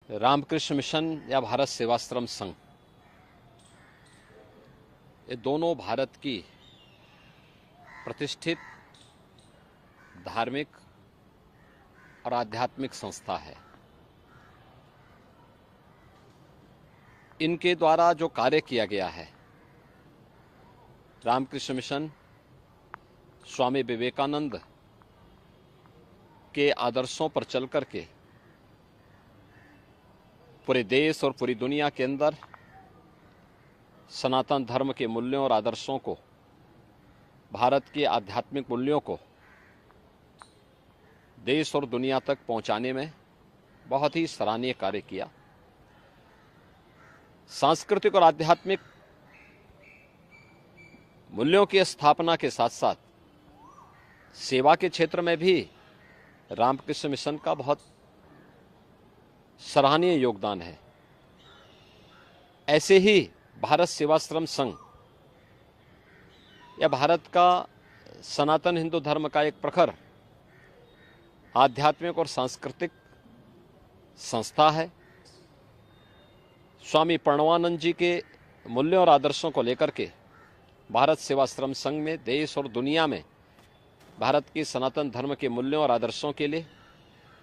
Ramakrishna mission या भारत सेवाश्रम संघ, ये दोनों भारत की प्रतिष्ठित धार्मिक और आध्यात्मिक संस्था है। इनके द्वारा जो कार्य किया गया है, रामकृष्ण मिशन स्वामी विवेकानंद के आदर्शों पर चल करके पूरे देश और पूरी दुनिया के अंदर सनातन धर्म के मूल्यों और आदर्शों को, भारत के आध्यात्मिक मूल्यों को देश और दुनिया तक पहुंचाने में बहुत ही सराहनीय कार्य किया। सांस्कृतिक और आध्यात्मिक मूल्यों की स्थापना के साथ साथ सेवा के क्षेत्र में भी रामकृष्ण मिशन का बहुत सराहनीय योगदान है। ऐसे ही भारत सेवाश्रम संघ या भारत का सनातन हिंदू धर्म का एक प्रखर आध्यात्मिक और सांस्कृतिक संस्था है। स्वामी प्रणवानंद जी के मूल्यों और आदर्शों को लेकर के भारत सेवाश्रम संघ में देश और दुनिया में भारत की सनातन धर्म के मूल्यों और आदर्शों के लिए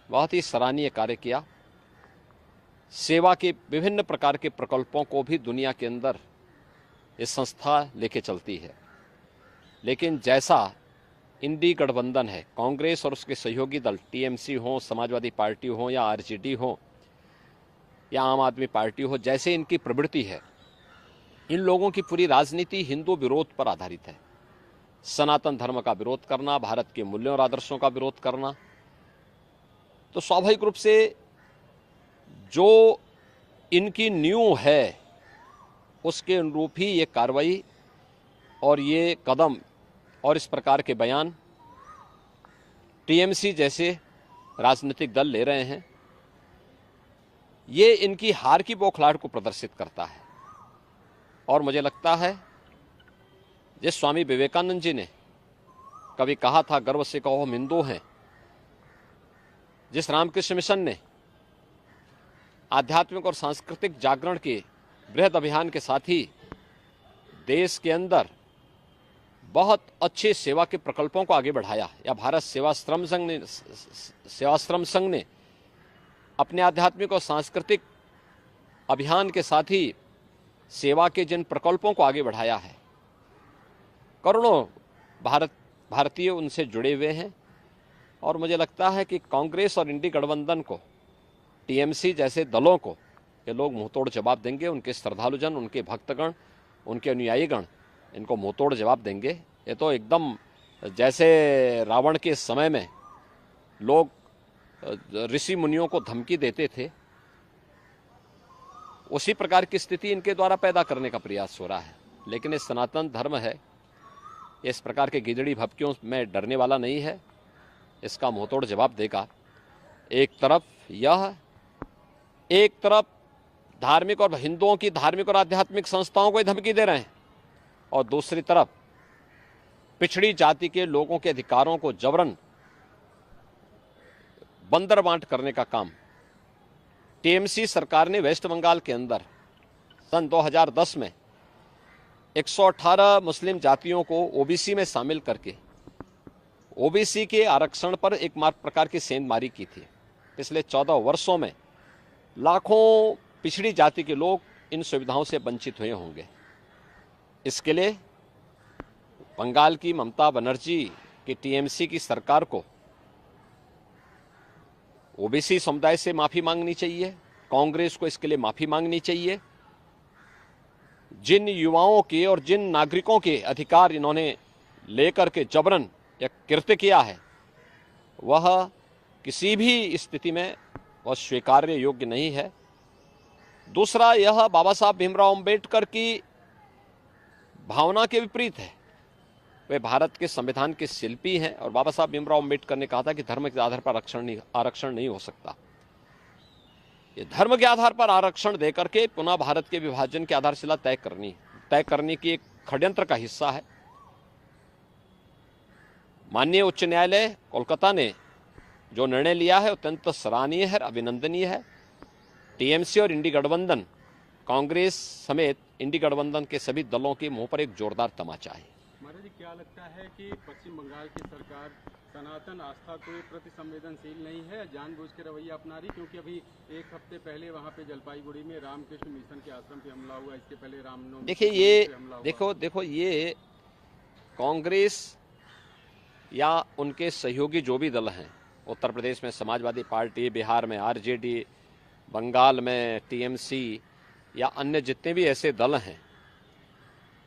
बहुत ही सराहनीय कार्य किया। सेवा के विभिन्न प्रकार के प्रकल्पों को भी दुनिया के अंदर ये संस्था लेके चलती है। लेकिन जैसा इंडी गठबंधन है, कांग्रेस और उसके सहयोगी दल टीएमसी हो, समाजवादी पार्टी हो या आरजेडी हो या आम आदमी पार्टी हो, जैसे इनकी प्रवृत्ति है, इन लोगों की पूरी राजनीति हिंदू विरोध पर आधारित है। सनातन धर्म का विरोध करना, भारत के मूल्यों और आदर्शों का विरोध करना। तो स्वाभाविक रूप से जो इनकी नींव है उसके अनुरूप ही ये कार्रवाई और ये कदम और इस प्रकार के बयान टीएमसी जैसे राजनीतिक दल ले रहे हैं। ये इनकी हार की बौखलाहट को प्रदर्शित करता है। और मुझे लगता है जिस स्वामी विवेकानंद जी ने कभी कहा था, गर्व से कहो हम हिंदू हैं, जिस रामकृष्ण मिशन ने आध्यात्मिक और सांस्कृतिक जागरण के बृहद अभियान के साथ ही देश के अंदर बहुत अच्छे सेवा के प्रकल्पों को आगे बढ़ाया, या भारत सेवाश्रम संघ ने अपने आध्यात्मिक और सांस्कृतिक अभियान के साथ ही सेवा के जिन प्रकल्पों को आगे बढ़ाया है, करोड़ों भारतीय उनसे जुड़े हुए हैं। और मुझे लगता है कि कांग्रेस और इंडी गठबंधन को, टीएमसी जैसे दलों को ये लोग मुंहतोड़ जवाब देंगे। उनके श्रद्धालुजन, उनके भक्तगण, उनके अनुयायीगण इनको मुंहतोड़ जवाब देंगे। ये तो एकदम जैसे रावण के समय में लोग ऋषि मुनियों को धमकी देते थे, उसी प्रकार की स्थिति इनके द्वारा पैदा करने का प्रयास हो रहा है। लेकिन ये सनातन धर्म है, इस प्रकार के गिदड़ी भभकियों में डरने वाला नहीं है, इसका मुंहतोड़ जवाब देगा। एक तरफ धार्मिक और हिंदुओं की धार्मिक और आध्यात्मिक संस्थाओं को धमकी दे रहे हैं, और दूसरी तरफ पिछड़ी जाति के लोगों के अधिकारों को जबरन बंदर बांट करने का काम टीएमसी सरकार ने वेस्ट बंगाल के अंदर सन 2010 में 118 मुस्लिम जातियों को ओबीसी में शामिल करके ओबीसी के आरक्षण पर एक प्रकार की सेंधमारी की थी। पिछले 14 वर्षों में लाखों पिछड़ी जाति के लोग इन सुविधाओं से वंचित हुए होंगे। इसके लिए बंगाल की ममता बनर्जी की टीएमसी की सरकार को ओबीसी समुदाय से माफी मांगनी चाहिए, कांग्रेस को इसके लिए माफी मांगनी चाहिए। जिन युवाओं के और जिन नागरिकों के अधिकार इन्होंने लेकर के जबरन यह कृत्य किया है, वह किसी भी स्थिति में वह स्वीकार्य योग्य नहीं है। दूसरा, यह बाबा साहब भीमराव अंबेडकर की भावना के विपरीत है। वे भारत के संविधान के शिल्पी हैं, और बाबा साहब भीमराव अंबेडकर ने कहा था कि धर्म के आधार पर आरक्षण नहीं हो सकता। ये धर्म के आधार पर आरक्षण देकर के पुनः भारत के विभाजन की आधारशिला तय करने की एक षड्यंत्र का हिस्सा है। माननीय उच्च न्यायालय कोलकाता ने जो निर्णय लिया है अत्यंत सराहनीय है, अभिनंदनीय है। टीएमसी और इंडी गठबंधन, कांग्रेस समेत इंडी गठबंधन के सभी दलों के मुंह पर एक जोरदार तमाचा है। महाराज जी, क्या लगता है कि पश्चिम बंगाल की सरकार सनातन आस्था के प्रति संवेदनशील नहीं है, जानबूझ के रवैया अपना रही? क्योंकि अभी एक हफ्ते पहले वहां पे जलपाईगुड़ी में रामकृष्ण मिशन के आश्रम पे हमला हुआ, इसके पहले रामनवमी देखिए ये कांग्रेस या उनके सहयोगी जो भी दल हैं, उत्तर प्रदेश में समाजवादी पार्टी, बिहार में आरजेडी, बंगाल में टीएमसी या अन्य जितने भी ऐसे दल हैं,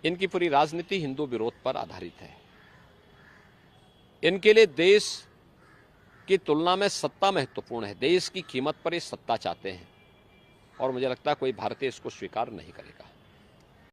इनकी पूरी राजनीति हिंदू विरोध पर आधारित है। इनके लिए देश की तुलना में सत्ता महत्वपूर्ण है। देश की कीमत पर ये सत्ता चाहते हैं और मुझे लगता है कोई भारतीय इसको स्वीकार नहीं करेगा।